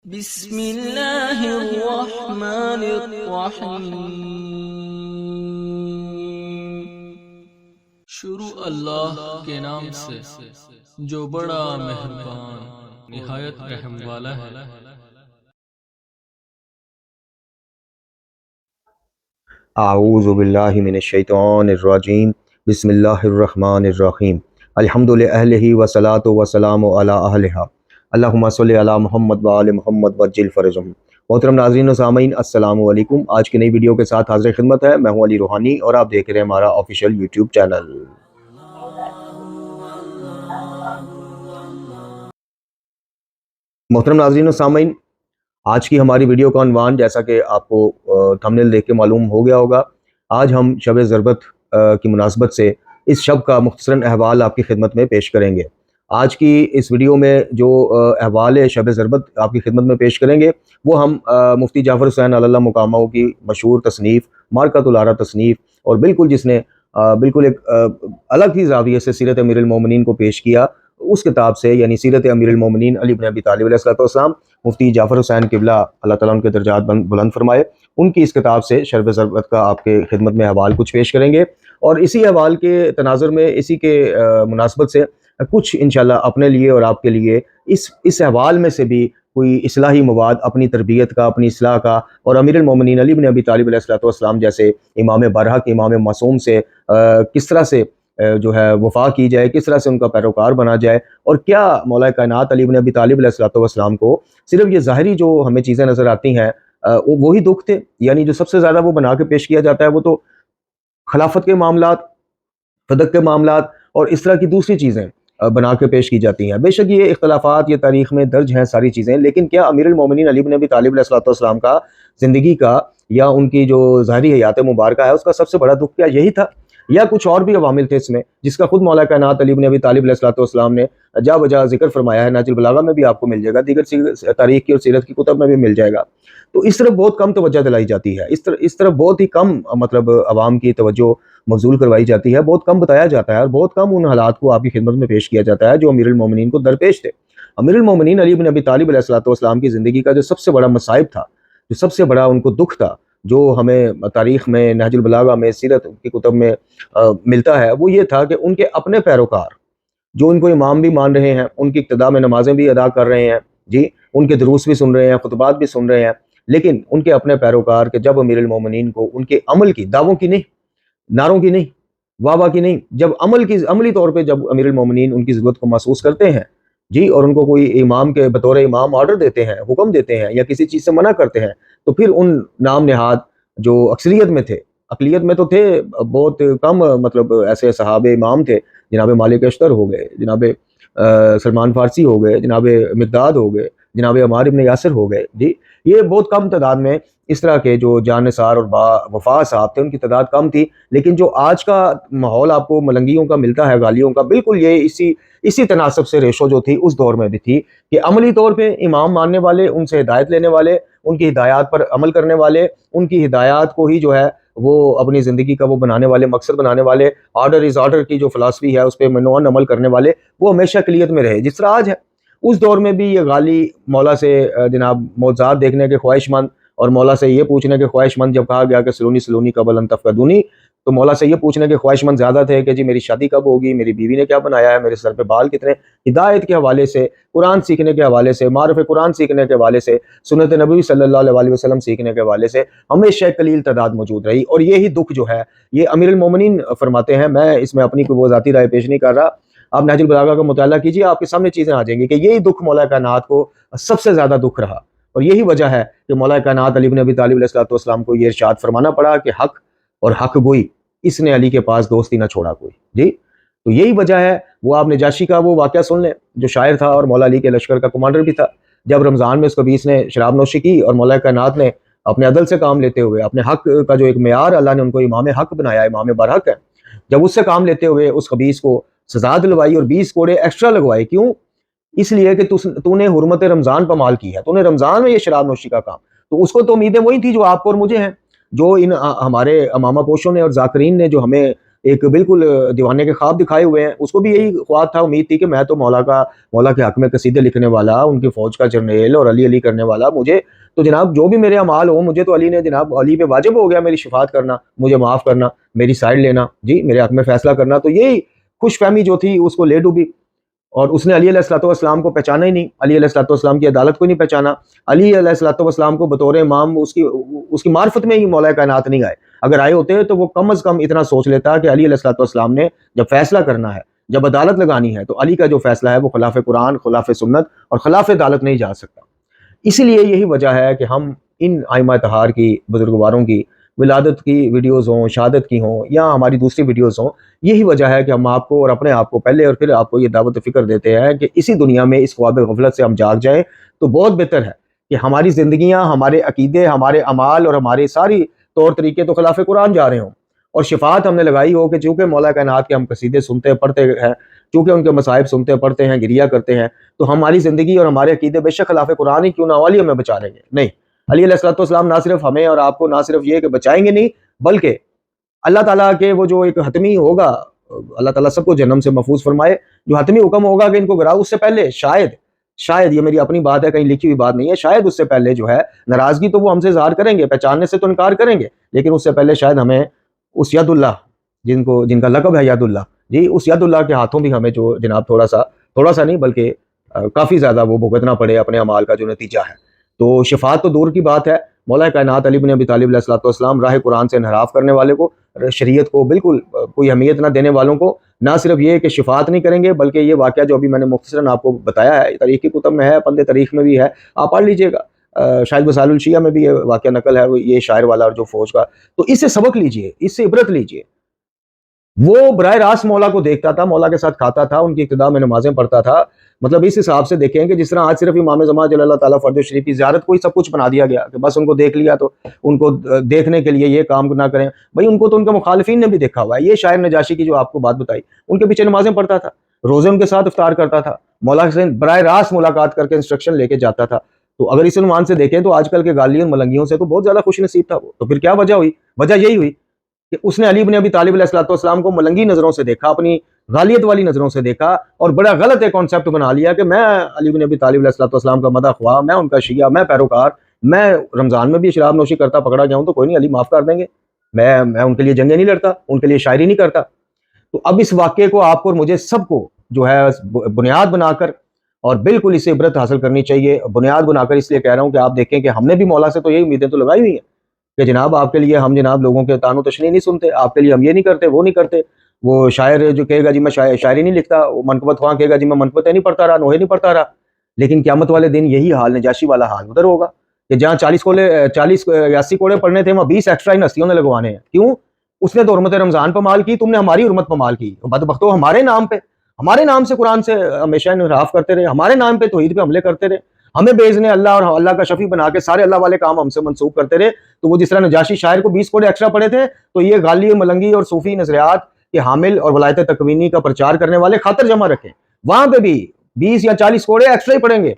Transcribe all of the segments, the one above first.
بسم اللہ الرحمن الرحیم۔ شروع اللہ کے نام سے جو بڑا مہربان نہایت رحم والا ہے۔ اعوذ باللہ من الشیطان الرجیم، بسم اللہ الرحمن الرحیم، الحمد للہ والصلاۃ والسلام علی اہلہا، اللہم صلی علی محمد وآل محمد وعجل فرجہم۔ محترم ناظرین و سامعین، السلام علیکم۔ آج کی نئی ویڈیو کے ساتھ حاضر خدمت ہے، میں ہوں علی روحانی اور آپ دیکھ رہے ہیں ہمارا آفیشیل یوٹیوب چینل۔ محترم ناظرین و سامعین، آج کی ہماری ویڈیو کا عنوان جیسا کہ آپ کو تھمبنیل دیکھ کے معلوم ہو گیا ہوگا، آج ہم شب ضربت کی مناسبت سے اس شب کا مختصراً احوال آپ کی خدمت میں پیش کریں گے۔ آج کی اس ویڈیو میں جو احوال شب ضربت آپ کی خدمت میں پیش کریں گے وہ ہم مفتی جعفر حسین علی اللہ مقامہ کی مشہور تصنیف مارکۃ الآراء تصنیف، اور بالکل جس نے بالکل ایک الگ ہی زاویے سے سیرت امیر المومنین کو پیش کیا، اس کتاب سے یعنی سیرت امیر المومنین علی بن ابی طالب علیہ السلام، مفتی جعفر حسین قبلہ اللہ تعالیٰ ان کے درجات بلند فرمائے، ان کی اس کتاب سے شرب ضربت کا آپ کے خدمت میں حوال کچھ پیش کریں گے، اور اسی حوال کے تناظر میں اسی کے مناسبت سے کچھ انشاءاللہ اپنے لیے اور آپ کے لیے اس حوال میں سے بھی کوئی اصلاحی مواد اپنی تربیت کا، اپنی اصلاح کا، اور امیر المومنین علی بن ابی طالب علیہ السلام جیسے امام برحق، امام معصوم سے کس طرح سے جو ہے وفا کی جائے، کس طرح سے ان کا پیروکار بنا جائے، اور کیا مولا کائنات علی بن ابی طالب علیہ السلام کو صرف یہ ظاہری جو ہمیں چیزیں نظر آتی ہیں وہی دکھ تھے، یعنی جو سب سے زیادہ وہ بنا کے پیش کیا جاتا ہے وہ تو خلافت کے معاملات، فدق کے معاملات اور اس طرح کی دوسری چیزیں بنا کے پیش کی جاتی ہیں۔ بے شک یہ اختلافات یہ تاریخ میں درج ہیں ساری چیزیں، لیکن کیا امیر المومنین علی بن ابی طالب علیہ السلام کا زندگی کا یا ان کی جو ظاہری حیات مبارکہ ہے اس کا سب سے بڑا دکھ کیا یہی تھا، یا کچھ اور بھی عوامل تھے اس میں، جس کا خود مولا کائنات علی بن ابی طالب علیہ السلام نے جا بجا ذکر فرمایا ہے؟ نہج البلاغہ میں بھی آپ کو مل جائے گا، دیگر تاریخ کی اور سیرت کی کتب میں بھی مل جائے گا۔ تو اس طرف بہت کم توجہ دلائی جاتی ہے، اس طرف بہت ہی کم مطلب عوام کی توجہ مبذول کروائی جاتی ہے، بہت کم بتایا جاتا ہے، اور بہت کم ان حالات کو آپ کی خدمت میں پیش کیا جاتا ہے جو امیر المومنین کو درپیش تھے۔ امیر المومنین علی بن ابی طالب علیہ السلام کی زندگی کا جو سب سے بڑا مصائب تھا، جو سب سے بڑا ان کو دکھ تھا، جو ہمیں تاریخ میں، نہج البلاغہ میں، سیرت کی کتب میں ملتا ہے، وہ یہ تھا کہ ان کے اپنے پیروکار جو ان کو امام بھی مان رہے ہیں، ان کی اقتداء میں نمازیں بھی ادا کر رہے ہیں، جی ان کے دروس بھی سن رہے ہیں، خطبات بھی سن رہے ہیں، لیکن ان کے اپنے پیروکار کہ جب امیر المومنین کو ان کے عمل کی، دعووں کی نہیں، نعروں کی نہیں، واہ واہ کی نہیں، جب عملی طور پہ جب امیر المومنین ان کی ضرورت کو محسوس کرتے ہیں، جی اور ان کو کوئی امام کے بطور امام آرڈر دیتے ہیں، حکم دیتے ہیں، یا کسی چیز سے منع کرتے ہیں، تو پھر ان نام نہاد جو اکثریت میں تھے، اقلیت میں تو تھے بہت کم، مطلب ایسے صحابہ امام تھے، جناب مالک اشتر ہو گئے، جناب سلمان فارسی ہو گئے، جناب مقداد ہو گئے، جناب عمار ابن یاسر ہو گئے، جی یہ بہت کم تعداد میں اس طرح کے جو جان نثار اور با وفا صاحب تھے، ان کی تعداد کم تھی۔ لیکن جو آج کا ماحول آپ کو ملنگیوں کا ملتا ہے، غالیوں کا، بالکل یہ اسی تناسب سے ریشو جو تھی اس دور میں بھی تھی، کہ عملی طور پہ امام ماننے والے، ان سے ہدایت لینے والے، ان کی ہدایات پر عمل کرنے والے، ان کی ہدایات کو ہی جو ہے وہ اپنی زندگی کا وہ بنانے والے، مقصد بنانے والے، آرڈر از آرڈر کی جو فلسفی ہے اس پہ منوان عمل کرنے والے، وہ ہمیشہ اقلیت میں رہے، جس طرح آج ہے۔ اس دور میں بھی یہ غالی مولا سے جناب معجزات دیکھنے کے خواہش مند، اور مولا سے یہ پوچھنے کے خواہش مند، جب کہا گیا کہ سلونی قبل ان تفقدونی، تو مولا سے یہ پوچھنے کے خواہش مند زیادہ تھے کہ جی میری شادی کب ہوگی، میری بیوی نے کیا بنایا ہے، میرے سر پہ بال کتنے۔ ہدایت کے حوالے سے، قرآن سیکھنے کے حوالے سے، معرف قرآن سیکھنے کے حوالے سے، سنت نبوی صلی اللہ علیہ وسلم سیکھنے کے حوالے سے ہمیشہ قلیل تعداد موجود رہی، اور یہی دکھ جو ہے یہ امیر المومنین فرماتے ہیں۔ میں اس میں اپنی کوئی وہ ذاتی رائے پیش نہیں کر رہا، آپ نہج البلاغہ کا مطالعہ کیجیے، آپ کے سامنے چیزیں آ جائیں گی کہ یہی دکھ مولا کائنات کو سب سے زیادہ دکھ رہا، اور یہی وجہ ہے کہ مولا کائنات علی بن ابی طالب علیہ السلام کو یہ ارشاد فرمانا پڑا کہ حق اور حق گوئی، اس نے علی کے پاس دوستی نہ چھوڑا کوئی، جی تو یہی وجہ ہے۔ وہ آپ نجاشی کا وہ واقعہ سن لیں، جو شاعر تھا اور مولا علی کے لشکر کا کمانڈر بھی تھا، جب رمضان میں اس خبیث نے شراب نوشی کی، اور مولا کائنات نے اپنے عدل سے کام لیتے ہوئے، اپنے حق کا جو ایک معیار اللہ نے ان کو امام حق بنایا، امام برحق ہے، جب اس سے کام لیتے ہوئے اس خبیث کو سزا دلوائی اور 20 کوڑے ایکسٹرا لگوائے، کیوں؟ اس لیے کہ تو نے حرمت رمضان پامال کی ہے، تو نے رمضان میں یہ شراب نوشی کا کام، تو اس کو تو امیدیں وہی تھی جو آپ کو اور مجھے ہیں، جو ان ہمارے امامہ پوشوں نے اور ذاکرین نے جو ہمیں ایک بالکل دیوانے کے خواب دکھائے ہوئے ہیں. اس کو بھی یہی خواب تھا, امید تھی کہ میں تو مولا کے حق میں قصیدے لکھنے والا, ان کی فوج کا جرنیل اور علی علی کرنے والا, مجھے تو جناب جو بھی میرے اعمال ہوں مجھے تو علی نے جناب, علی پہ واجب ہو گیا میری شفاعت کرنا, مجھے معاف کرنا, میری سائڈ لینا, جی میرے حق میں فیصلہ کرنا. تو یہی خوش فہمی جو تھی اس کو لے ڈوبی, اور اس نے علی علیہ الصلوۃ والسلام کو پہچانا ہی نہیں, علی علیہ الصلوۃ والسلام کی عدالت کو نہیں پہچانا. علی علیہ الصلوۃ والسلام کو بطور امام اس کی معرفت میں ہی مولا کائنات نہیں آئے. اگر آئے ہوتے تو وہ کم از کم اتنا سوچ لیتا کہ علی علیہ الصلوۃ والسلام نے جب فیصلہ کرنا ہے, جب عدالت لگانی ہے, تو علی کا جو فیصلہ ہے وہ خلاف قرآن, خلاف سنت اور خلاف عدالت نہیں جا سکتا. اسی لیے یہی وجہ ہے کہ ہم ان ائمہ طہار کی, بزرگواروں کی ولادت کی ویڈیوز ہوں, شہادت کی ہوں, یا ہماری دوسری ویڈیوز ہوں, یہی وجہ ہے کہ ہم آپ کو اور اپنے آپ کو پہلے اور پھر آپ کو یہ دعوت فکر دیتے ہیں کہ اسی دنیا میں اس خواب غفلت سے ہم جاگ جائیں تو بہت بہتر ہے کہ ہماری زندگیاں, ہمارے عقیدے, ہمارے اعمال اور ہمارے ساری طور طریقے تو خلاف قرآن جا رہے ہوں, اور شفاعت ہم نے لگائی ہو کہ چونکہ مولا کائنات کے ہم قصیدے سنتے پڑھتے ہیں, چونکہ ان کے مصائب سنتے پڑھتے ہیں, گریا کرتے ہیں, تو ہماری زندگی اور ہمارے عقیدے بے شک خلاف قرآن ہی کیوں نہ ہو, علی ہمیں بچا لیں گے. نہیں, علی علیہ الصلوۃ والسلام نہ صرف ہمیں اور آپ کو نہ صرف یہ کہ بچائیں گے نہیں, بلکہ اللہ تعالیٰ کے وہ جو ایک حتمی ہوگا, اللہ تعالیٰ سب کو جہنم سے محفوظ فرمائے, جو حتمی حکم ہوگا کہ ان کو گراؤ, اس سے پہلے شاید یہ میری اپنی بات ہے, کہیں لکھی ہوئی بات نہیں ہے, شاید اس سے پہلے جو ہے ناراضگی تو وہ ہم سے اظہار کریں گے, پہچاننے سے تو انکار کریں گے, لیکن اس سے پہلے شاید ہمیں اس ید اللہ جن کا لقب ہے ید اللہ, جی اس ید اللہ کے ہاتھوں بھی ہمیں جو جناب تھوڑا سا نہیں بلکہ کافی زیادہ وہ بھگتنا پڑے اپنے اعمال کا جو نتیجہ ہے. تو شفاعت تو دور کی بات ہے, مولا کائنات علی بن ابی طالب علیہ الصلوۃ والسلام راہ قرآن سے انحراف کرنے والے کو, شریعت کو بالکل کوئی اہمیت نہ دینے والوں کو نہ صرف یہ کہ شفاعت نہیں کریں گے, بلکہ یہ واقعہ جو ابھی میں نے مختصراً آپ کو بتایا ہے, تاریخ کی کتب میں ہے, پندِ تاریخ میں بھی ہے, آپ پڑھ لیجئے گا, شاید وسائل الشیعہ میں بھی یہ واقعہ نقل ہے, یہ شاعر والا اور جو فوج کا. تو اس سے سبق لیجئے, اس سے عبرت لیجئے. وہ براہ راست مولا کو دیکھتا تھا, مولا کے ساتھ کھاتا تھا, ان کی ابتدا میں نمازیں پڑھتا تھا. مطلب اس حساب سے دیکھیں کہ جس طرح آج صرف امام زمان جل اللہ تعالیٰ فرد شریف کی زیارت کو ہی سب کچھ بنا دیا گیا کہ بس ان کو دیکھ لیا تو ان کو دیکھنے کے لیے یہ کام نہ کریں. بھائی ان کو تو ان کے مخالفین نے بھی دیکھا ہوا ہے. یہ شاعر نجاشی کی جو آپ کو بات بتائی, ان کے پیچھے نمازیں پڑھتا تھا, روزے ان کے ساتھ افطار کرتا تھا, مولا سے براہ راست ملاقات کر کے انسٹرکشن لے کے جاتا تھا. تو اگر اس عنوان سے دیکھیں تو آج کل کے غالیوں ملنگیوں سے تو بہت زیادہ خوش نصیب تھا وہ. تو پھر کیا وجہ ہوئی؟ وجہ یہی ہوئی کہ اس نے علی بن ابی طالب علیہ الصلوۃ والسلام کو ملنگی نظروں سے دیکھا, اپنی غالیت والی نظروں سے دیکھا, اور بڑا غلط ایک کانسیپٹ بنا لیا کہ میں علی بن ابی طالب علیہ الصلوۃ والسلام کا مداح خواہ, میں ان کا شیعہ, میں پیروکار, میں رمضان میں بھی شراب نوشی کرتا پکڑا جاؤں تو کوئی نہیں, علی معاف کر دیں گے, میں ان کے لیے جنگیں نہیں لڑتا, ان کے لیے شاعری نہیں کرتا. تو اب اس واقعے کو آپ کو اور مجھے سب کو جو ہے بنیاد بنا کر اور بالکل اسے عبرت حاصل کرنی چاہیے. بنیاد بنا کر اس لیے کہہ رہا ہوں کہ آپ دیکھیں کہ ہم نے بھی مولا سے تو یہی امیدیں تو لگائی ہوئی ہیں کہ جناب آپ کے لیے ہم جناب لوگوں کے تان و تشنیع نہیں سنتے, آپ کے لیے ہم یہ نہیں کرتے, وہ نہیں کرتے. وہ شاعر جو کہے گا جی میں شاعری نہیں لکھتا, وہ منقبت خواہ کہے گا جی میں منقبتیں نہیں پڑھتا رہا, نوحے نہیں پڑھتا رہا. لیکن قیامت والے دن یہی حال, نجاشی والا حال ادھر ہوگا کہ جہاں 80 کوڑے پڑھنے تھے وہاں 20 ایکسٹرا ان ہستیوں نے لگوانے ہیں. کیوں؟ اس نے تو حرمت رمضان پامال کی, تم نے ہماری حرمت پامال کی. بدبختو, ہمارے نام سے قرآن سے ہمیشہ انحراف کرتے رہے, ہمارے نام پہ توحید پہ حملے کرتے رہے, ہمیں بیزنے اللہ اور اللہ کا شفیع بنا کے سارے اللہ والے کام ہم سے منسوخ کرتے رہے. تو وہ جس طرح نجاشی شاعر کو 20 کوڑے ایکسٹرا پڑے تھے, تو یہ غالی ملنگی اور صوفی نظریات کے حامل اور ولایت تکوینی کا پرچار کرنے والے خاطر جمع رکھیں, وہاں پہ بھی 20 یا 40 کوڑے ایکسٹرا ہی پڑیں گے.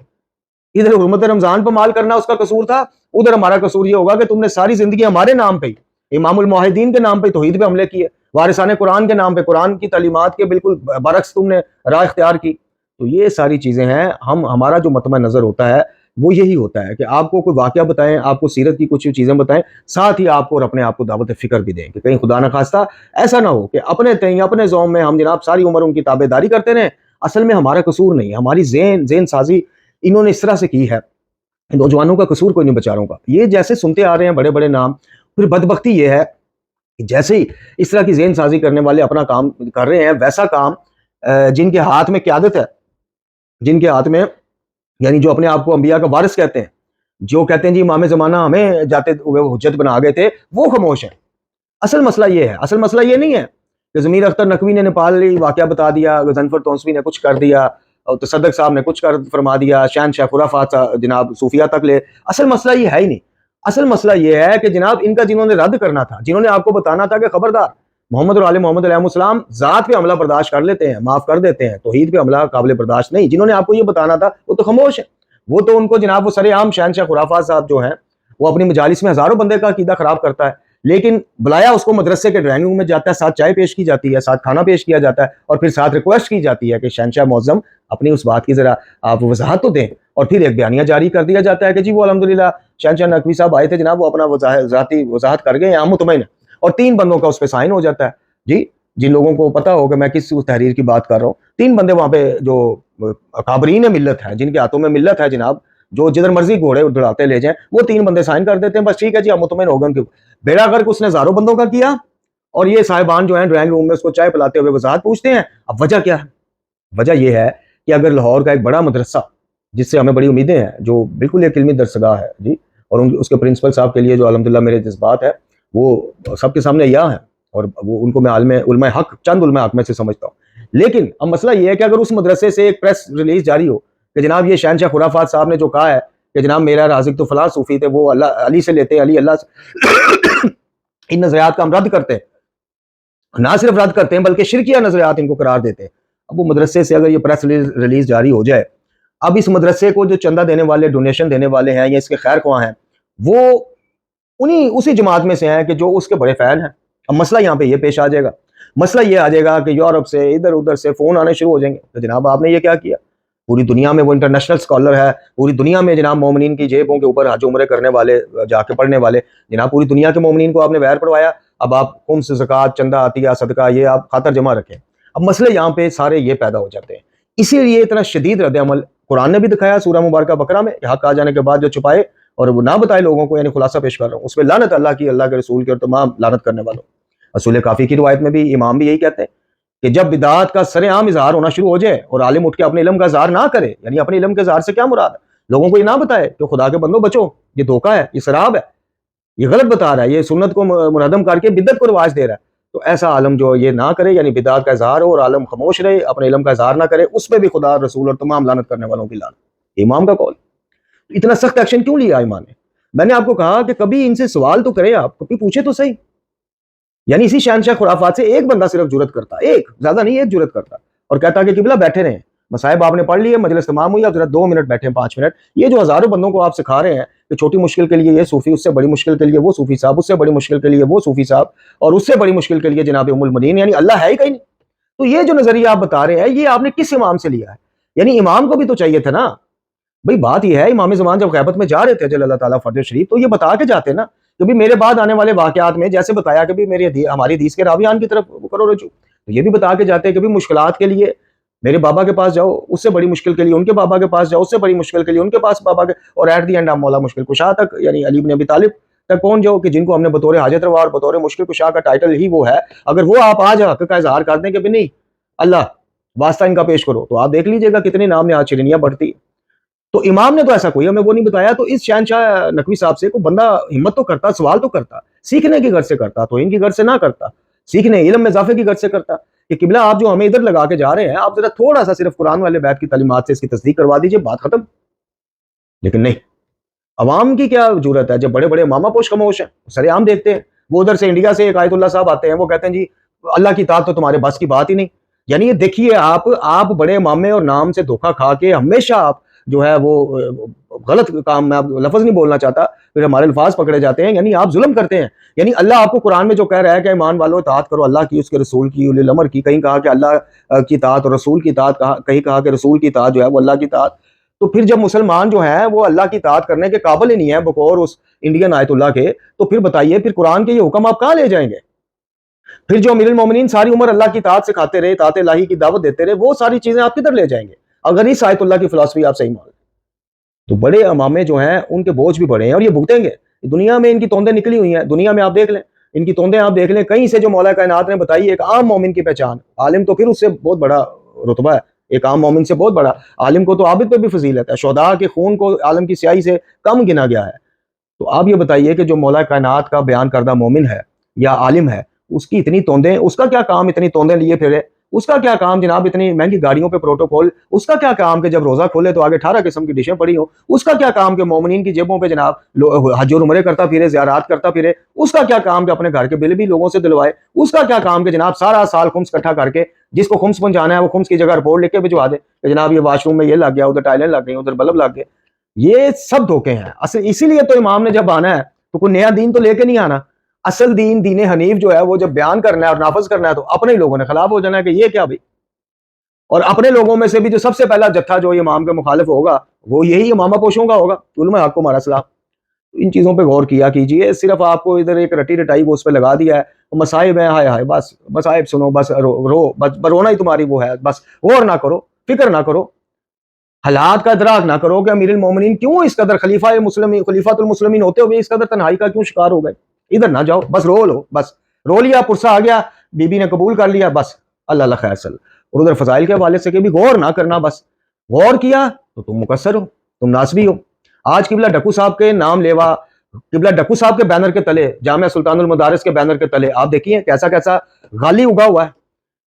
ادھر حرمت رمضان پہ مال کرنا اس کا قصور تھا, ادھر ہمارا قصور یہ ہوگا کہ تم نے ساری زندگی ہمارے نام پہ ہی, امام الموحدین کے نام پہ توحید پہ حملے کیے, وارثان قرآن کے نام پہ قرآن کی تعلیمات کے بالکل برعکس تم نے راہ اختیار کی. تو یہ ساری چیزیں ہیں. ہمارا جو مطمع نظر ہوتا ہے وہ یہی ہوتا ہے کہ آپ کو کوئی واقعہ بتائیں, آپ کو سیرت کی کچھ چیزیں بتائیں, ساتھ ہی آپ کو اور اپنے آپ کو دعوت فکر بھی دیں کہ کہیں خدا نہ خواستہ ایسا نہ ہو کہ اپنے تئیں اپنے ذوم میں ہم جناب ساری عمر ان کی تابع داری کرتے رہیں. اصل میں ہمارا قصور نہیں, ہماری ذہن سازی انہوں نے اس طرح سے کی ہے. نوجوانوں کا قصور کوئی نہیں بیچاروں کا. یہ جیسے سنتے آ رہے ہیں بڑے بڑے نام, پھر بدبختی یہ ہے کہ جیسے ہی اس طرح کی ذہن سازی کرنے والے اپنا کام کر رہے ہیں, ویسا کام جن کے ہاتھ میں قیادت ہے, جن کے ہاتھ میں یعنی جو اپنے آپ کو انبیاء کا وارث کہتے ہیں, جو کہتے ہیں جی امام زمانہ ہمیں جاتے ہوئے حجت بنا گئے تھے, وہ خاموش ہیں. اصل مسئلہ یہ ہے, اصل مسئلہ یہ نہیں ہے کہ ضمیر اختر نقوی نے نیپالی واقعہ بتا دیا, غضنفر تونسوی نے کچھ کر دیا, اور تصدق صاحب نے کچھ کر فرما دیا, شہنشاہ خرافات جناب صوفیہ تک لے. اصل مسئلہ یہ ہے ہی نہیں. اصل مسئلہ یہ ہے کہ جناب ان کا جنہوں نے رد کرنا تھا, جنہوں نے آپ کو بتانا تھا کہ خبردار محمد اور آل محمد علیہ السلام ذات پہ حملہ برداشت کر لیتے ہیں, معاف کر دیتے ہیں, توحید پہ حملہ قابل برداشت نہیں, جنہوں نے آپ کو یہ بتانا تھا وہ تو خاموش ہے. وہ تو ان کو جناب وہ سر عام شہنشاہ خرافات صاحب جو ہیں, وہ اپنی مجالس میں ہزاروں بندے کا عقیدہ خراب کرتا ہے لیکن بلایا اس کو مدرسے کے ڈرائنگ روم میں جاتا ہے, ساتھ چائے پیش کی جاتی ہے, ساتھ کھانا پیش کیا جاتا ہے, اور پھر ساتھ ریکویسٹ کی جاتی ہے کہ شہنشاہ معظم اپنی اس بات کی ذرا آپ وضاحت تو دیں, اور پھر ایک بیانیہ جاری کر دیا جاتا ہے کہ جی وہ الحمدللہ شہنشاہ نقوی صاحب آئے تھے جناب, وہ اپنا ذاتی وضاحت کر گئے, ہم مطمئن ہیں, اور 3 بندوں کا اس پہ سائن ہو جاتا ہے. جی جن لوگوں کو پتا ہو کہ میں کس تحریر کی بات کر رہا ہوں, 3 بندے وہاں پہ جو اکابرین ملت ہے, جن کے ہاتھوں میں ملت ہے جناب, جو جدھر مرضی گھوڑے دوڑاتے لے جائیں, وہ 3 بندے سائن کر دیتے ہیں, بس ٹھیک ہے جی ہم مطمئن ہو گئے. ان کے بیڑا گرک اس نے ہزاروں بندوں کا کیا, اور یہ صاحبان جو ہیں ڈرائنگ روم میں اس کو چائے پلاتے ہوئے وضاحت پوچھتے ہیں. اب وجہ کیا ہے؟ وجہ یہ ہے کہ اگر لاہور کا ایک بڑا مدرسہ جس سے ہمیں بڑی امیدیں ہیں, جو بالکل ایک علمی درسگاہ ہے جی, اور اس کے پرنسپل صاحب کے لیے جو الحمدللہ میرے جذبات ہے وہ سب کے سامنے عیاں ہیں, اور وہ ان کو میں علماء حق, چند علماء حق میں سے سمجھتا ہوں. لیکن اب مسئلہ یہ ہے کہ اگر اس مدرسے سے ایک پریس ریلیز جاری ہو کہ جناب یہ شہنشاہ خرافات صاحب نے جو کہا ہے کہ جناب میرا رازق تو فلاں صوفی تھے, وہ اللہ علی سے لیتے, علی اللہ سے ان نظریات کا ہم رد کرتے ہیں, نہ صرف رد کرتے ہیں بلکہ شرکیہ نظریات ان کو قرار دیتے ہیں. اب وہ مدرسے سے اگر یہ پریس ریلیز جاری ہو جائے, اب اس مدرسے کو جو چندہ دینے والے, ڈونیشن دینے والے ہیں یا اس کے خیر خواہ ہیں, وہ اسی جماعت میں سے ہیں کہ جو اس کے بڑے فین ہیں. اب مسئلہ یہاں پہ یہ پیش آ جائے گا, مسئلہ یہ آ جائے گا کہ یورپ سے ادھر ادھر سے فون آنے شروع ہو جائیں گے کہ جناب آپ نے یہ کیا کیا. پوری دنیا میں وہ انٹرنیشنل اسکالر ہے, پوری دنیا میں جناب مومنین کی جیبوں کے اوپر حج عمرے کرنے والے, جا کے پڑھنے والے, جناب پوری دنیا کے مومنین کو آپ نے ویر پڑھوایا. اب آپ خمس, زکوٰۃ, چندہ, عطیہ, صدقہ, یہ آپ خاطر جمع رکھیں. اب مسئلے یہاں پہ سارے یہ پیدا ہو جاتے ہیں. اسی لیے اتنا شدید رد عمل قرآن نے بھی دکھایا سورہ مبارکہ بقرہ میں, حق آ جانے کے بعد جو چھپائے اور وہ نہ بتائے لوگوں کو, یعنی خلاصہ پیش کر رہا ہوں, اس پہ لعنت اللہ کی, اللہ کے رسول کی, اور تمام لعنت کرنے والوں. اصول کافی کی روایت میں بھی امام بھی یہی کہتے ہیں کہ جب بدعات کا سر عام اظہار ہونا شروع ہو جائے اور عالم اٹھ کے اپنے علم کا اظہار نہ کرے, یعنی اپنے علم کے اظہار سے کیا مراد ہے, لوگوں کو یہ نہ بتائے کہ خدا کے بندوں بچو, یہ دھوکہ ہے, یہ سراب ہے, یہ غلط بتا رہا ہے, یہ سنت کو منہدم کر کے بدعت کو رواج دے رہا ہے, تو ایسا عالم جو یہ نہ کرے, یعنی بدعات کا اظہار ہو اور عالم خاموش رہے, اپنے علم کا اظہار نہ کرے, اس پہ بھی خدا, رسول اور تمام لعنت کرنے والوں کی لعنت. امام کا قول. اتنا سخت ایکشن کیوں لیا امام نے؟ میں نے آپ کو کہا کہ کبھی ان سے سوال تو کرے, آپ کبھی پوچھے تو صحیح. یعنی اسی شہنشاہ خرافات سے ایک بندہ صرف جرت کرتا, ایک, زیادہ نہیں, ایک جرت کرتا, اور کہتا کہ قبلہ بیٹھے رہیں, مصائب آپ نے پڑھ لیے, مجلس تمام ہوئی, اب ذرا 2 منٹ بیٹھے, 5 منٹ. یہ جو ہزاروں بندوں کو آپ سکھا رہے ہیں کہ چھوٹی مشکل کے لیے یہ صوفی, اس سے بڑی مشکل کے لیے وہ صوفی صاحب, اس سے بڑی مشکل کے لیے وہ صوفی صاحب, اور اس سے بڑی مشکل کے لیے جناب ام المؤمنین, یعنی اللہ ہے ہی کہیں نہیں. تو یہ جو نظریہ آپ بتا رہے ہیں, یہ آپ نے کس امام سے لیا ہے؟ یعنی امام کو بھی تو چاہیے تھا نا بھئی. بات یہ ہے, امام زمان جب غیبت میں جا رہے تھے جل اللہ تعالیٰ فرج شریف, تو یہ بتا کے جاتے نا کہ بھی میرے بعد آنے والے واقعات میں جیسے بتایا کہ بھی ہماری حدیث کے راویان کی طرف کرو رجوع, تو یہ بھی بتا کے جاتے کہ بھی مشکلات کے لیے میرے بابا کے پاس جاؤ, اس سے بڑی مشکل کے لیے ان کے بابا کے پاس جاؤ, اس سے بڑی مشکل کے لیے ان کے پاس بابا کے, اور ایٹ دی اینڈ آپ مولا مشکل کشا تک, یعنی علی بن ابی طالب تک پہنچ جاؤ, کہ جن کو ہم نے بطور حاجت روا اور بطور مشکل کشا کا ٹائٹل ہی وہ ہے. اگر وہ آپ آج حق کا اظہار کر دیں کہ بھی نہیں اللہ واسطہ ان کا پیش کرو, تو آپ دیکھ لیجئے گا کتنے نام نے آج شرینیاں بڑھتی. تو امام نے تو ایسا کوئی ہمیں وہ نہیں بتایا. تو اس شہنشاہ نقوی صاحب سے کوئی بندہ ہمت تو کرتا, سوال تو کرتا, سیکھنے کی غرض سے کرتا, تو ان کی غرض سے نہ کرتا, سیکھنے علم میں اضافے کی غرض سے کرتا کہ قبلہ آپ جو ہمیں ادھر لگا کے جا رہے ہیں, آپ ذرا تھوڑا سا صرف قرآن والے بیت کی تعلیمات سے اس کی تصدیق کروا دیجئے, بات ختم. لیکن نہیں, عوام کی کیا جرت ہے, جب بڑے بڑے ماما پوش خاموش ہیں, سر عام دیکھتے ہیں. وہ ادھر سے انڈیا سے ایک آیت اللہ صاحب آتے ہیں, وہ کہتے ہیں جی اللہ کی اطاعت تو تمہارے بس کی بات ہی نہیں. یعنی یہ دیکھیے آپ بڑے مامے اور نام سے دھوکہ کھا کے ہمیشہ آپ جو ہے وہ غلط کام, میں لفظ نہیں بولنا چاہتا, پھر ہمارے الفاظ پکڑے جاتے ہیں, یعنی آپ ظلم کرتے ہیں. یعنی اللہ آپ کو قرآن میں جو کہہ رہا ہے کہ ایمان والو اطاعت کرو اللہ کی, اس کے رسول کی, اولی الامر کی, کہیں کہا کہ اللہ کی اطاعت اور رسول کی اطاعت, کہیں کہا کہ رسول کی اطاعت جو ہے وہ اللہ کی اطاعت. تو پھر جب مسلمان جو ہیں وہ اللہ کی اطاعت کرنے کے قابل ہی نہیں ہے بقور اس انڈین آیت اللہ کے, تو پھر بتائیے پھر قرآن کے یہ حکم آپ کہاں لے جائیں گے؟ پھر جو امیر المومنین ساری عمر اللہ کی اطاعت سکھاتے رہے, اطاعت الہی کی دعوت دیتے رہے, وہ ساری چیزیں آپ کدھر لے جائیں گے اگر اس آیت اللہ کی فلسفی آپ صحیح مان لیں؟ تو بڑے امامے جو ہیں ان کے بوجھ بھی بڑے ہیں, اور یہ بھگتیں گے. دنیا میں ان کی توندیں نکلی ہوئی ہیں, دنیا میں آپ دیکھ لیں ان کی توندیں, آپ دیکھ لیں کہیں سے جو مولا کائنات نے بتائی ایک عام مومن کی پہچان, عالم تو پھر اس سے بہت بڑا رتبہ ہے, ایک عام مومن سے بہت بڑا. عالم کو تو عابد پہ بھی فضیلت ہے, شہداء کے خون کو عالم کی سیاہی سے کم گنا گیا ہے. تو آپ یہ بتائیے کہ جو مولا کائنات کا بیان کردہ مومن ہے یا عالم ہے, اس کی اتنی توندیں, اس کا کیا کام اتنی توندیں لیے پھرے, اس کا کیا کام جناب اتنی مہنگی گاڑیوں پہ پروٹوکول, اس کا کیا کام کہ جب روزہ کھولے تو آگے 18 قسم کی ڈشیں پڑی ہوں, اس کا کیا کام کہ مومنین کی جیبوں پہ جناب حج اور عمرے کرتا پھرے, زیارات کرتا پھرے, اس کا کیا کام کہ اپنے گھر کے بل بھی لوگوں سے دلوائے, اس کا کیا کام کہ جناب سارا سال خمس اکٹھا کر کے جس کو خمس پہنچانا ہے وہ خمس کی جگہ رپورٹ لکھ کے بھجوا دے کہ جناب یہ واش روم میں یہ لگ گیا, ادھر ٹائلیں لگ گئی, ادھر بلب لگ گئے. یہ سب دھوکے ہیں. اسی لیے تو امام نے جب آنا ہے تو کوئی نیا دین تو لے کے نہیں آنا, اصل دین دین حنیف جو ہے وہ جب بیان کرنا ہے اور نافذ کرنا ہے تو اپنے ہی لوگوں نے خلاف ہو جانا ہے کہ یہ کیا بھائی. اور اپنے لوگوں میں سے بھی جو سب سے پہلا جتھا جو امام کے مخالف ہوگا وہ یہی امامہ پوشوں کا ہوگا. علماء حق کو ہمارا سلام. ان چیزوں پہ غور کیا کیجئے. صرف آپ کو ادھر ایک رٹی رٹائی کو اس پہ لگا دیا ہے, مصائب ہیں, ہائے ہائے بس مصائب سنو, بس رو بس, رونا ہی تمہاری وہ ہے, بس غور نہ کرو, فکر نہ کرو, حالات کا ادراک نہ کرو کہ امیر المومنین کیوں اس قدر خلیفۃ المسلمین ہوتے ہوئے اس قدر تنہائی کا کیوں شکار ہو گئے. ادھر نہ جاؤ, بس رو لو, بس رو لیا, پرسہ آ گیا, بی بی نے قبول کر لیا, بس اللہ اللہ خیر سل. اور ادھر فضائل کے حوالے سے کہ بھی غور نہ کرنا, بس غور کیا تو تم مقصر ہو, تم ناسبی ہو. آج قبلہ ڈکو صاحب کے نام لیوا, قبلہ ڈکو صاحب کے بینر کے تلے, جامعہ سلطان المدارس کے بینر کے تلے آپ دیکھیے کیسا کیسا غالی اگا ہوا ہے,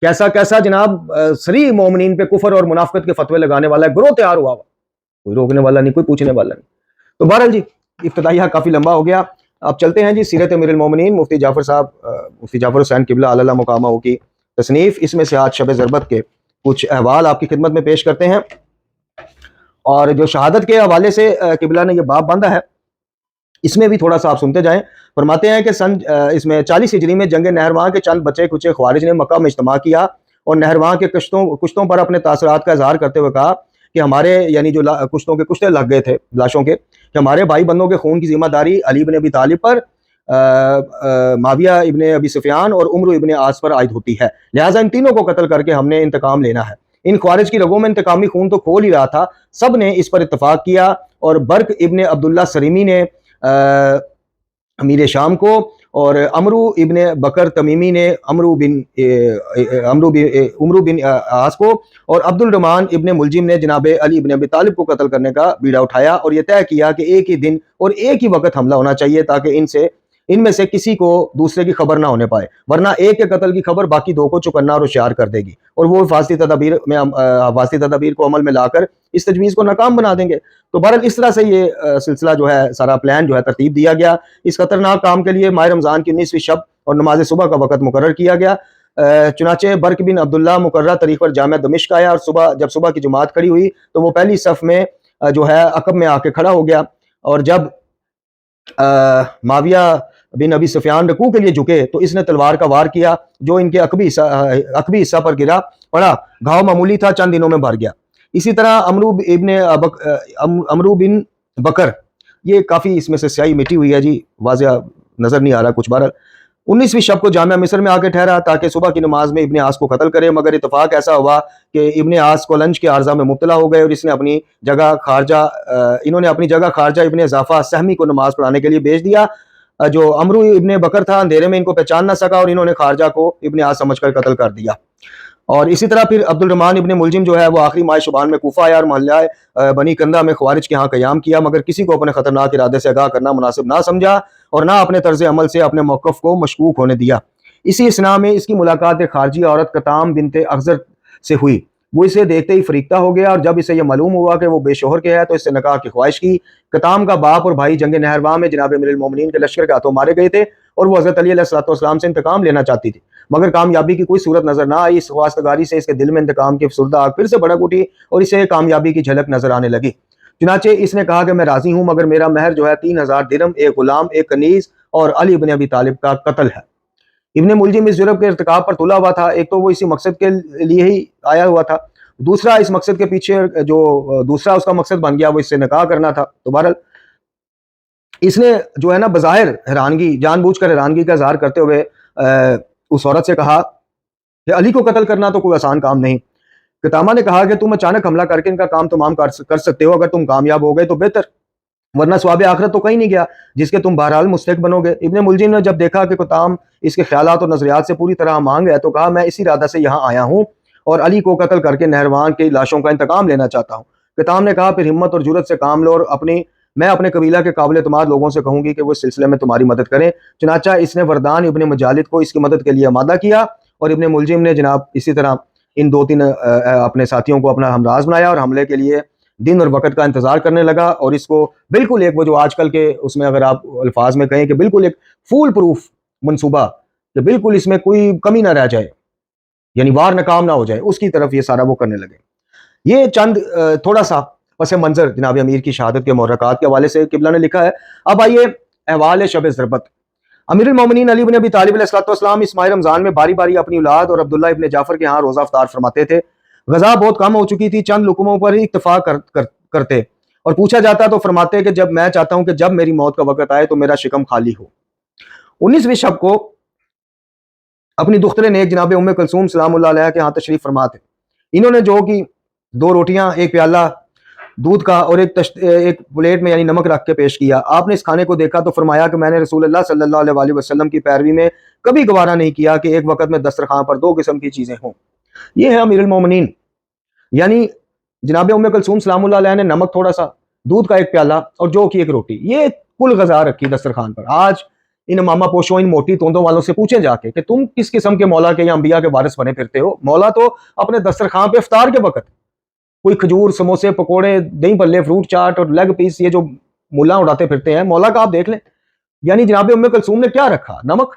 کیسا کیسا جناب سری مومنین پہ کفر اور منافقت کے فتوے لگانے والا ہے گروہ تیار ہوا ہوا, کوئی روکنے والا نہیں, کوئی پوچھنے والا نہیں. تو بہرحال جی ابتدائیہ کافی لمبا ہو گیا. اب چلتے ہیں جی سیرت امیر المومنین مفتی جعفر صاحب, مفتی جعفر حسین قبلہ علی مقامہ کی تصنیف. اس میں سے آج شب ضربت کے کچھ احوال آپ کی خدمت میں پیش کرتے ہیں. اور جو شہادت کے حوالے سے قبلہ نے یہ باب باندھا ہے اس میں بھی تھوڑا سا آپ سنتے جائیں. فرماتے ہیں کہ اس میں 40 ہجری میں جنگ نہرواں کے چند بچے کچے خوارج نے مکہ میں اجتماع کیا اور نہرواں کے کشتوں پر اپنے تاثرات کا اظہار کرتے ہوئے کہا کہ ہمارے یعنی جو کشتوں کے کشتے لگ گئے تھے لاشوں کے, کہ ہمارے بھائی بندوں کے خون کی ذمہ داری علی بن ابی طالب پر, معاویہ ابن ابی سفیان اور عمرو ابن عاص پر عائد ہوتی ہے, لہٰذا ان تینوں کو قتل کر کے ہم نے انتقام لینا ہے. ان خوارج کی رگوں میں انتقامی خون تو کھول ہی رہا تھا, سب نے اس پر اتفاق کیا اور برق ابن عبداللہ سریمی نے امیر شام کو, اور عمرو ابن بکر تمیمی نے عمرو بن عاص کو, اور عبد الرحمن ابن ملجم نے جناب علی ابن ابی طالب کو قتل کرنے کا بیڑا اٹھایا اور یہ طے کیا کہ ایک ہی دن اور ایک ہی وقت حملہ ہونا چاہیے تاکہ ان میں سے کسی کو دوسرے کی خبر نہ ہونے پائے, ورنہ ایک کے قتل کی خبر باقی دو کو چکنا اور ہوشیار کر دے گی اور وہ حفاظتی تدابیر کو عمل میں لا کر اس تجویز کو ناکام بنا دیں گے. تو بہرحال اس طرح سے یہ سلسلہ جو ہے سارا پلان جو ہے ترتیب دیا گیا. اس خطرناک کام کے لیے ماہ رمضان کی 19ویں شب اور نماز صبح کا وقت مقرر کیا گیا. چنانچہ برق بن عبداللہ مقررہ تاریخ پر جامع دمشق آیا اور جب صبح کی جماعت کھڑی ہوئی تو وہ پہلی صف میں جو ہے عقب میں آ کے کھڑا ہو گیا, اور جب معاویہ بن ابی سفیان رکوع کے لیے جھکے تو اس نے تلوار کا وار کیا جو ان کے عقبی حصہ پر گرا پڑا, گھاؤ معمولی تھا, چند دنوں میں بھر گیا. اسی طرح عمرو بن بکر, یہ کافی اس میں سے سیاہی مٹی ہوئی ہے جی, واضح نظر نہیں آ رہا کچھ. بہرحال 19ویں شب کو جامعہ مصر میں آ کے ٹھہرا تاکہ صبح کی نماز میں ابن عاص کو قتل کرے, مگر اتفاق ایسا ہوا کہ ابن عاص کو لنچ کے عارضہ میں مبتلا ہو گئے اور انہوں نے اپنی جگہ خارجہ ابن اضافہ سہمی کو نماز پڑھانے کے لیے بھیج دیا. جو عمرو ابن بکر تھا اندھیرے میں ان کو پہچان نہ سکا اور انہوں نے خارجہ کو ابن عاص سمجھ کر قتل کر دیا. اور اسی طرح پھر عبد الرحمن ابن ملجم جو ہے وہ آخری ماہ شعبان میں کوفہ آیا اور محلہ بنی کندہ میں خوارج کے ہاں قیام کیا, مگر کسی کو اپنے خطرناک ارادے سے آگاہ کرنا مناسب نہ سمجھا اور نہ اپنے طرز عمل سے اپنے موقف کو مشکوک ہونے دیا. اسی اثناء میں اس کی ملاقات ایک خارجی عورت کتام بنت اخضر سے ہوئی. وہ اسے دیکھتے ہی فریختہ ہو گیا اور جب اسے یہ معلوم ہوا کہ وہ بے شوہر کے ہے تو اس سے نکاح کی خواہش کی. کتام کا باپ اور بھائی جنگ نہرواں میں جناب امیر المومنین کے لشکر کے ہاتھوں مارے گئے تھے اور وہ حضرت علی علیہ السلام سے انتقام لینا چاہتی تھی, مگر کامیابی کی کوئی صورت نظر نہ آئی. اس خواستگاری سے اس کے دل میں انتقام کی افسردہ آگ پھر سے بھڑک اٹھی اور اسے کامیابی کی جھلک نظر آنے لگی. چنانچہ اس نے کہا کہ میں راضی ہوں, مگر میرا مہر جو ہے 3000 درہم, ایک غلام, ایک کنیز اور علی ابن ابی طالب کا قتل ہے. ابن ملجم اس جرم کے ارتکاب پر تلا ہوا تھا. ایک تو وہ اسی مقصد کے لیے ہی آیا ہوا تھا, دوسرا اس مقصد کے پیچھے جو دوسرا اس کا مقصد بن گیا وہ اس سے نکاح کرنا تھا. تو بہرحال اس نے جو ہے نا بظاہر حیرانگی, جان بوجھ کر حیرانگی کا اظہار کرتے ہوئے اس عورت سے کہا کہ علی کو قتل کرنا تو کوئی آسان کام نہیں. کتامہ نے کہا کہ تم اچانک حملہ کر کے ان کا کام تمام کر سکتے ہو, اگر تم کامیاب ہو گئے تو بہتر, ورنہ ثواب آخرت تو کہیں نہیں گیا جس کے تم بہرحال مستحق بنو گے. ابن ملجم نے جب دیکھا کہ کتام اس کے خیالات اور نظریات سے پوری طرح مانگ ہے تو کہا میں اسی ارادہ سے یہاں آیا ہوں اور علی کو قتل کر کے نہروان کی لاشوں کا انتقام لینا چاہتا ہوں. کتام نے کہا پھر ہمت اور جرت سے کام لو اور میں اپنے قبیلہ کے قابل اعتماد لوگوں سے کہوں گی کہ وہ اس سلسلے میں تمہاری مدد کریں. چنانچہ اس نے وردان ابن مجالد کو اس کی مدد کے لیے آمادہ کیا اور ابن ملجم نے جناب اسی طرح ان 2-3 اپنے ساتھیوں کو اپنا ہمراز بنایا اور حملے کے لیے دن اور وقت کا انتظار کرنے لگا. اور اس کو بالکل ایک وہ جو آج کل کے اس میں اگر آپ الفاظ میں کہیں کہ بالکل ایک فول پروف منصوبہ, کہ بالکل اس میں کوئی کمی نہ رہ جائے, یعنی وار ناکام نہ ہو جائے, اس کی طرف یہ سارا وہ کرنے لگے. یہ چند تھوڑا سا پس منظر جناب امیر کی شہادت کے محرکات کے حوالے سے قبلہ نے لکھا ہے. اب آئیے احوال شب ضربت. امیر المومنین علی بن ابی طالب علیہ الصلوۃ والسلام اس ماہ رمضان میں باری باری اپنی اولاد اور عبداللہ ابن جعفر کے ہاں روزہ افطار فرماتے تھے. غذا بہت کم ہو چکی تھی, چند لقموں پر ہی اکتفا کرتے اور پوچھا جاتا تو فرماتے کہ جب میں چاہتا ہوں کہ جب میری موت کا وقت آئے تو میرا شکم خالی ہو. 19ویں شب کو اپنی دختر نیک جناب ام کلثوم سلام اللہ علیہ کے ہاں تشریف فرما تھے. انہوں نے جو کہ 2 روٹیاں, ایک پیالہ دودھ کا اور ایک پلیٹ میں یعنی نمک رکھ کے پیش کیا. آپ نے اس کھانے کو دیکھا تو فرمایا کہ میں نے رسول اللہ صلی اللہ علیہ وسلم کی پیروی میں کبھی گوارا نہیں کیا کہ ایک وقت میں دسترخوان پر 2 قسم کی چیزیں ہوں. یہ ہے امیر المومنین. یعنی جناب ام کلثوم سلام اللہ علیہ نے نمک تھوڑا سا, دودھ کا ایک پیالہ اور جو کہ ایک روٹی, یہ کل غذا رکھی دسترخوان پر. آج ان ماما پوشوں, ان موٹی توندوں والوں سے پوچھیں جا کے کہ تم کس قسم کے مولا کے یا انبیاء کے وارث بنے پھرتے ہو. مولا تو اپنے دسترخوان پہ افطار کے وقت کوئی کھجور, سموسے, پکوڑے, دہی بھلے, فروٹ چاٹ اور لیگ پیس, یہ جو ملا اڑاتے پھرتے ہیں, مولا کا آپ دیکھ لیں. یعنی جناب ام کلثوم نے کیا رکھا؟ نمک,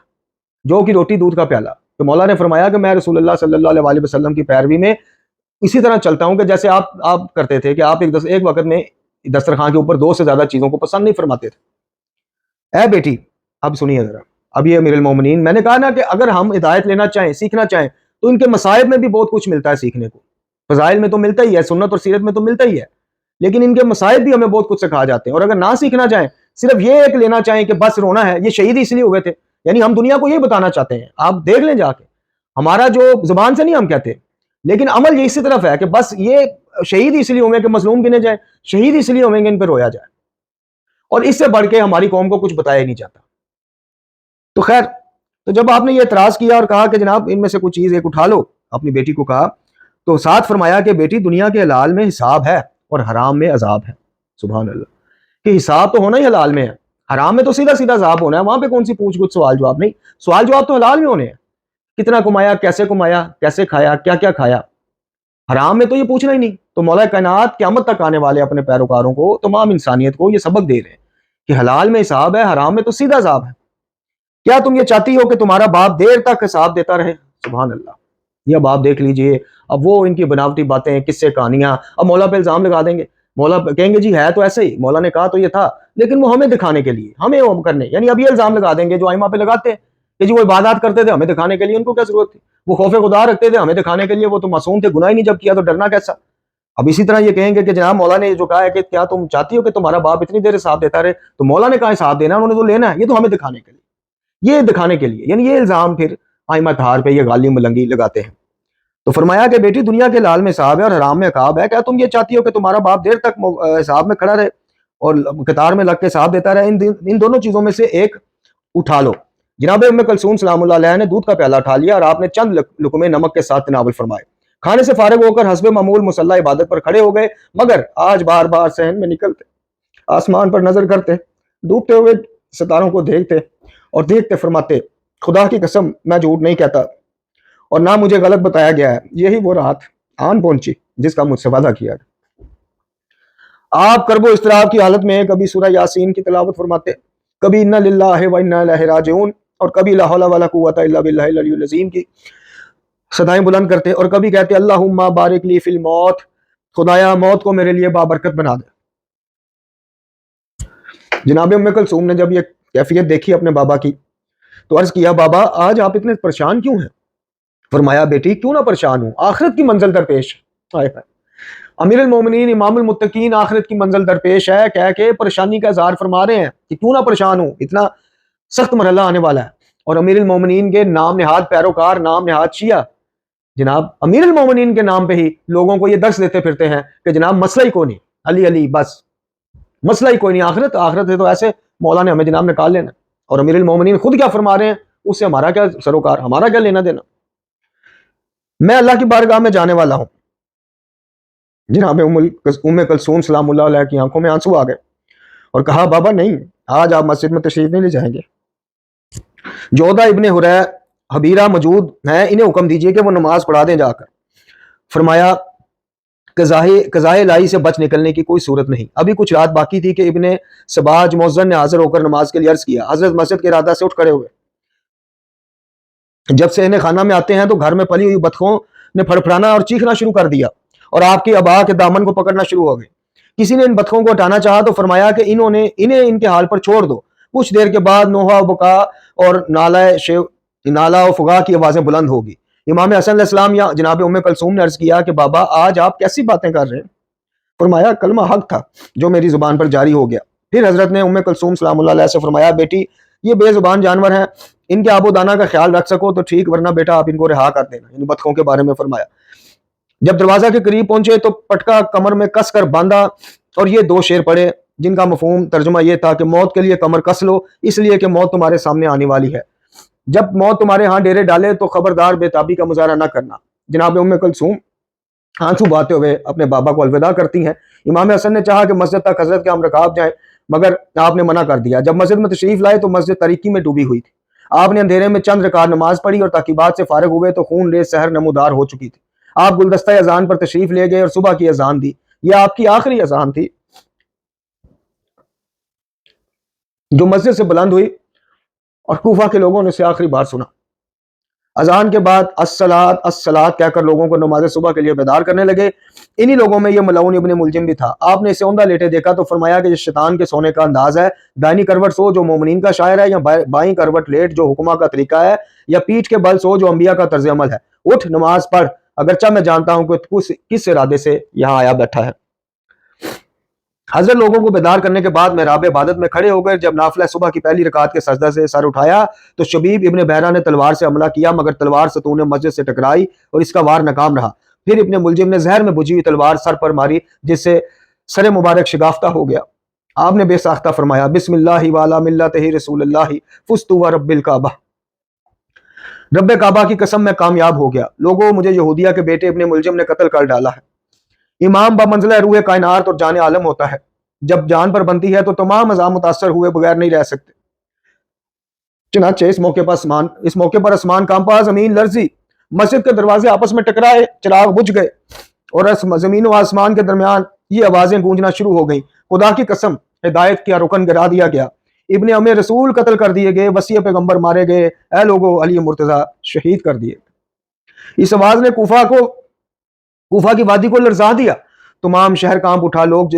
جو کہ روٹی, دودھ کا پیالہ. تو مولا نے فرمایا کہ میں رسول اللہ صلی اللہ علیہ وسلم کی پیروی میں اسی طرح چلتا ہوں کہ جیسے آپ کرتے تھے کہ آپ ایک وقت میں دسترخوان کے اوپر 2 سے زیادہ چیزوں کو پسند نہیں فرماتے تھے. اے بیٹی اب سنیے ذرا, اب یہ امیر المومنین, میں نے کہا نا کہ اگر ہم ہدایت لینا چاہیں, سیکھنا چاہیں تو ان کے مصائب میں بھی بہت کچھ ملتا ہے سیکھنے کو. فضائل میں تو ملتا ہی ہے, سنت اور سیرت میں تو ملتا ہی ہے, لیکن ان کے مصائب بھی ہمیں بہت کچھ سکھا جاتے ہیں. اور اگر نہ سیکھنا چاہیں, صرف یہ ایک لینا چاہیں کہ بس رونا ہے, یہ شہید اس لیے ہوئے تھے, یعنی ہم دنیا کو یہ بتانا چاہتے ہیں. آپ دیکھ لیں جا کے, ہمارا جو زبان سے نہیں ہم کہتے, لیکن عمل یہ اسی طرف ہے کہ بس یہ شہید اس لیے ہوئے کہ مظلوم گنے جائیں, شہید اس لیے ہوئیں کہ ان پہ رویا جائے, اور اس سے بڑھ کے ہماری قوم کو کچھ بتایا نہیں جاتا. تو خیر, تو جب آپ نے یہ اعتراض کیا اور کہا کہ جناب ان میں سے کوئی چیز ایک اٹھا لو, اپنی بیٹی کو کہا, تو ساتھ فرمایا کہ بیٹی دنیا کے حلال میں حساب ہے اور حرام میں عذاب ہے. سبحان اللہ, کہ حساب تو ہونا ہی حلال میں ہے, حرام میں تو سیدھا سیدھا عذاب ہونا ہے. وہاں پہ کون سی پوچھ گچھ, سوال جواب نہیں. سوال جواب تو حلال میں ہونے ہیں, کتنا کمایا, کیسے کھایا, کیا کیا کھایا. حرام میں تو یہ پوچھنا ہی نہیں. تو مولا کائنات قیامت تک آنے والے اپنے پیروکاروں کو, تمام انسانیت کو یہ سبق دے رہے ہیں کہ حلال میں حساب ہے, حرام میں تو سیدھا عذاب ہے. کیا تم یہ چاہتی ہو کہ تمہارا باپ دیر تک حساب دیتا رہے؟ سبحان اللہ. یہ اب آپ دیکھ لیجئے, اب وہ ان کی بناوٹی باتیں, قصے, کہانیاں, اب مولا پہ الزام لگا دیں گے. مولا کہیں گے جی ہے تو ایسے ہی, مولا نے کہا تو یہ تھا, لیکن وہ ہمیں دکھانے کے لیے, ہمیں وہ کرنے, یعنی اب یہ الزام لگا دیں گے جو ائمہ پہ لگاتے ہیں کہ جی وہ عبادات کرتے تھے, ہمیں دکھانے کے لیے. ان کو کیا ضرورت تھی؟ وہ خوف خدا رکھتے تھے, ہمیں دکھانے کے لیے. وہ تو معصوم تھے, گناہ ہی نہیں جب کیا تو ڈرنا کیسا. اب اسی طرح یہ کہیں گے کہ جناب مولا نے جو کہا ہے کہ کیا تم چاہتی ہو کہ تمہارا باپ اتنی دیر حساب دیتا رہے, تو مولا نے کہا حساب دینا, انہوں نے تو لینا ہے, یہ تو ہمیں دکھانے کے لیے, یہ دکھانے کے لیے. یعنی یہ الزام پھر ائمہ طہار پہ یہ غالی ملنگی لگاتے ہیں. تو فرمایا کہ بیٹی دنیا کے حلال میں حساب ہے اور حرام میں عقاب ہے. کیا تم یہ چاہتی ہو کہ تمہارا باپ دیر تک حساب میں کھڑا رہے اور قطار میں لگ کے حساب دیتا رہے؟ ان دونوں چیزوں میں سے ایک اٹھا لو. جناب ام کلثوم سلام اللہ علیہ نے دودھ کا پیالہ اٹھا لیا اور آپ نے چند لقمے نمک کے ساتھ تناول فرمائے. کھانے سے فارغ ہو کر حسب معمول مصلی عبادت پر کھڑے ہو گئے, مگر آج بار بار صحن میں نکلتے, آسمان پر نظر کرتے, ڈوبتے ہوئے ستاروں کو دیکھتے اور دیکھتے فرماتے, خدا کی قسم میں جھوٹ نہیں کہتا اور نہ مجھے غلط بتایا گیا ہے. یہی وہ رات آن پہنچی جس کا مجھ سے وعدہ کیا گیا. آپ کرب و اضطراب کی حالت میں کبھی سورہ یاسین کی تلاوت فرماتے, کبھی انا للہ و انا الیہ راجعون, اور کبھی لا حول ولا قوت الا باللہ العلی العظیم کی صدائیں بلند کرتے, اور کبھی کہتے اللہم بارک لی فی الموت, خدایا موت کو میرے لیے بابرکت بنا دے. جناب ام کلثوم نے جب یہ کیفیت دیکھی اپنے بابا کی تو عرض کیا, بابا آج آپ اتنے پریشان کیوں ہیں؟ فرمایا بیٹی کیوں نہ پریشان ہوں, آخرت کی منزل درپیش. امیر المومنین امام المتقین آخرت کی منزل درپیش ہے کہہ کے پریشانی کا اظہار فرما رہے ہیں کہ کیوں نہ پریشان ہوں, اتنا سخت مرحلہ آنے والا ہے. اور امیر المومنین کے نام نہاد پیروکار, نام نہاد شیعہ, جناب امیر المومنین کے نام پہ ہی لوگوں کو یہ درس دیتے پھرتے ہیں کہ جناب مسئلہ ہی کوئی نہیں, علی علی بس, مسئلہ ہی کوئی نہیں, آخرت ہے تو ایسے مولا نے ہمیں جناب نکال لینا. اور امیر المومنین خود کیا فرما رہے ہیں, اس سے ہمارا کیا سروکار, ہمارا کیا لینا دینا. میں اللہ کی بارگاہ میں جانے والا ہوں. جناب ام کلثوم سلام اللہ علیہ کی آنکھوں میں آنسو آ گئے اور کہا, بابا نہیں, آج آپ مسجد میں تشریف نہیں لے جائیں گے. جودہ ابن حریہ حبیرہ موجود ہیں, انہیں حکم دیجئے کہ وہ نماز پڑھا دیں جا کر. فرمایا قضائے الہی سے بچ نکلنے کی کوئی صورت نہیں. ابھی کچھ رات باقی تھی کہ ابن سباج مؤذن نے حاضر ہو کر نماز کے لیے عرض کیا. حضرت مسجد کے ارادہ سے اٹھ کھڑے ہوئے. جب صحن خانہ میں آتے ہیں تو گھر میں پلی ہوئی بطخوں نے پھڑپھڑانا اور چیخنا شروع کر دیا اور آپ کی ابا کے دامن کو پکڑنا شروع ہو گئے. کسی نے ان بطخوں کو ہٹانا چاہا تو فرمایا کہ انہیں ان کے حال پر چھوڑ دو, کچھ دیر کے بعد نوحہ و بکا اور نالہ و فغا کی آوازیں بلند ہوگی۔ امام حسن علیہ السلام یا جناب ام کلثوم نے عرض کیا کہ بابا آج آپ کیسی باتیں کر رہے ہیں؟ فرمایا کلمہ حق تھا جو میری زبان پر جاری ہو گیا۔ پھر حضرت نے ام کلثوم سلام اللہ علیہ سے فرمایا بیٹی یہ بے زبان جانور ہیں، ان کے آب و دانہ کا خیال رکھ سکو تو ٹھیک، ورنہ بیٹا آپ ان کو رہا کر دینا۔ ان بطخوں کے بارے میں فرمایا۔ جب دروازہ کے قریب پہنچے تو پٹکا کمر میں کس کر باندھا اور یہ 2 شعر پڑھے جن کا مفہوم ترجمہ یہ تھا کہ موت کے لیے کمر کس لو اس لیے کہ موت تمہارے سامنے آنے والی ہے، جب موت تمہارے ہاں ڈیرے ڈالے تو خبردار بے تابی کا مظاہرہ نہ کرنا۔ جناب ام کلثوم آنسو بہاتے ہوئے اپنے بابا کو الوداع کرتی ہیں۔ امام حسن نے چاہا کہ مسجد تک حضرت کے ہم رکاب جائیں مگر آپ نے منع کر دیا۔ جب مسجد میں تشریف لائے تو مسجد تاریکی میں ڈوبی ہوئی تھی۔ آپ نے اندھیرے میں چند رکعت نماز پڑھی اور تعقیبات سے فارغ ہوئے تو خون ریز سحر نمودار ہو چکی تھی۔ آپ گلدستہ اذان پر تشریف لے گئے اور صبح کی اذان دی۔ یہ آپ کی آخری اذان تھی جو مسجد سے بلند ہوئی اور کوفہ کے لوگوں نے اسے آخری بار سنا۔ اذان کے بعد الصلاۃ الصلاۃ کہہ کر لوگوں کو نماز صبح کے لیے بیدار کرنے لگے۔ انہی لوگوں میں یہ ملعون ابن ملجم بھی تھا۔ آپ نے اسے اوندا لیٹے دیکھا تو فرمایا کہ یہ شیطان کے سونے کا انداز ہے، دائنی کروٹ سو جو مومنین کا شاعر ہے، یا بائیں کروٹ لیٹ جو حکمہ کا طریقہ ہے، یا پیٹھ کے بل سو جو انبیاء کا طرز عمل ہے۔ اٹھ نماز پڑھ، اگرچہ میں جانتا ہوں کہ کس ارادے سے یہاں آیا بیٹھا ہے۔ حضرت لوگوں کو بیدار کرنے کے بعد محراب عبادت میں کھڑے ہو گئے۔ جب نافلہ صبح کی پہلی رکعت کے سجدہ سے سر اٹھایا تو شبیب ابن بحرہ نے تلوار سے حملہ کیا مگر تلوار ستون مسجد سے ٹکرائی اور اس کا وار ناکام رہا۔ پھر ابن ملجم نے زہر میں بجھی ہوئی تلوار سر پر ماری جس سے سر مبارک شگافتہ ہو گیا۔ آپ نے بے ساختہ فرمایا بسم اللہ وعلی ملتہ رسول اللہ فزت ورب الکعبہ، رب کعبہ کی قسم میں کامیاب ہو گیا۔ لوگوں مجھے یہودیہ کے بیٹے ابن ملجم نے قتل کر ڈالا ہے۔ امام بمنزلہ روح کائنات اور جان عالم ہوتا ہے، جب جان پر بنتی ہے تو تمام اعضاء متاثر ہوئے بغیر نہیں رہ سکتے۔ چنانچہ اس موقع پر آسمان کانپا، زمین لرزی، مسجد کے دروازے آپس میں ٹکرائے، چراغ بجھ گئے اور زمین و آسمان کے درمیان یہ آوازیں گونجنا شروع ہو گئیں، خدا کی قسم ہدایت کا رکن گرا دیا گیا، ابن ام رسول قتل کر دیے گئے، وسیع پیغمبر مارے گئے، اے لوگو علی مرتضی شہید کر دیے۔ اس آواز نے کوفہ کی وادی کو لرزا دیا، تمام شہر کانپ اٹھا، لوگ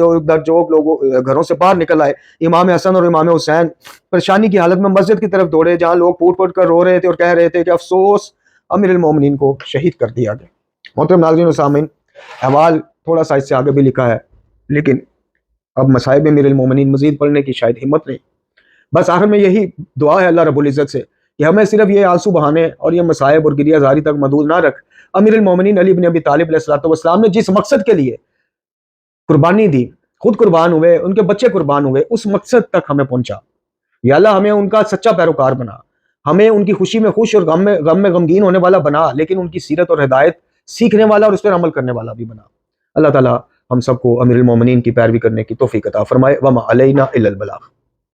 گھروں سے باہر نکل آئے۔ امام حسن اور امام حسین پریشانی کی حالت میں مسجد کی طرف دوڑے جہاں لوگ پھوٹ پھوٹ کر رو رہے تھے اور کہہ رہے تھے کہ افسوس امیر المومنین کو شہید کر دیا گیا۔ محترم ناظرین و سامعین، احوال تھوڑا سا اس سے آگے بھی لکھا ہے لیکن اب مصائب امیر المومنین مزید پڑھنے کی شاید ہمت نہیں۔ بس آخر میں یہی دعا ہے اللہ رب العزت سے کہ ہمیں صرف یہ آنسو بہانے اور یہ مصائب اور گریہ زاری تک محدود نہ رکھ۔ امیر المومنین علی بن ابی طالب علیہ السلام نے جس مقصد کے لیے قربانی دی، خود قربان ہوئے، ان کے بچے قربان ہوئے، اس مقصد تک ہمیں پہنچا۔ یا اللہ ہمیں ان کا سچا پیروکار بنا، ہمیں ان کی خوشی میں خوش اور غم میں غمگین ہونے والا بنا، لیکن ان کی سیرت اور ہدایت سیکھنے والا اور اس پر عمل کرنے والا بھی بنا۔ اللہ تعالی ہم سب کو امیر المومنین کی پیروی کرنے کی توفیق عطا فرمائے۔ وما علینا الا البلاغ۔